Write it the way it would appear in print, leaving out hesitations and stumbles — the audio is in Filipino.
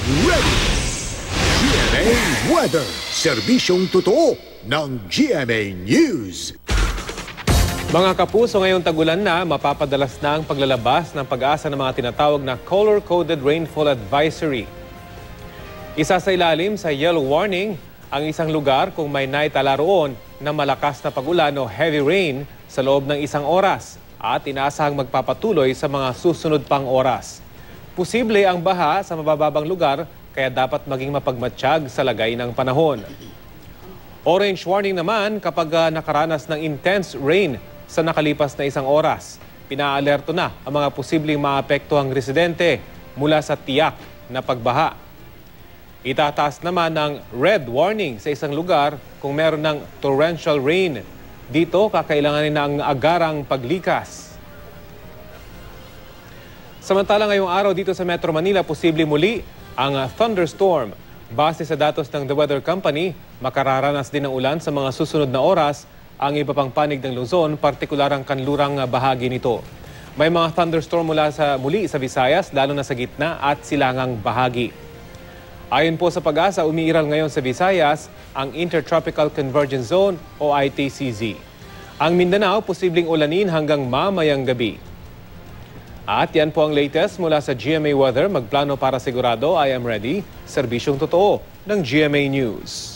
ready! GMA Weather, serbisyong totoo ng GMA News. Mga kapuso, ngayong tagulan na, mapapadalas na ang paglalabas ng pag-asa ng mga tinatawag na color-coded rainfall advisory. Isa sa ilalim sa yellow warning ang isang lugar kung may naitala roon na malakas na pag-ulan o heavy rain sa loob ng isang oras at inaasahang magpapatuloy sa mga susunod pang oras. Posible ang baha sa mabababang lugar kaya dapat maging mapagmatsyag sa lagay ng panahon. Orange warning naman kapag nakaranas ng intense rain sa nakalipas na isang oras. Pinaalerto na ang mga posibleng maapektuhang residente mula sa tiyak na pagbaha. Itataas naman ng red warning sa isang lugar kung meron ng torrential rain. Dito, kakailanganin na ang agarang paglikas. Samantala ngayong araw dito sa Metro Manila, posible muli ang thunderstorm. Base sa datos ng The Weather Company, makararanas din ng ulan sa mga susunod na oras ang iba pang panig ng Luzon, partikular ang kanlurang bahagi nito. May mga thunderstorm muli sa Visayas, lalo na sa gitna at silangang bahagi. Ayon po sa Pag-asa, umiiral ngayon sa Visayas ang Intertropical Convergence Zone o ITCZ. Ang Mindanao, posibleng ulanin hanggang mamayang gabi. At yan po ang latest mula sa GMA Weather. Magplano para sigurado, I am ready. Serbisyong totoo ng GMA News.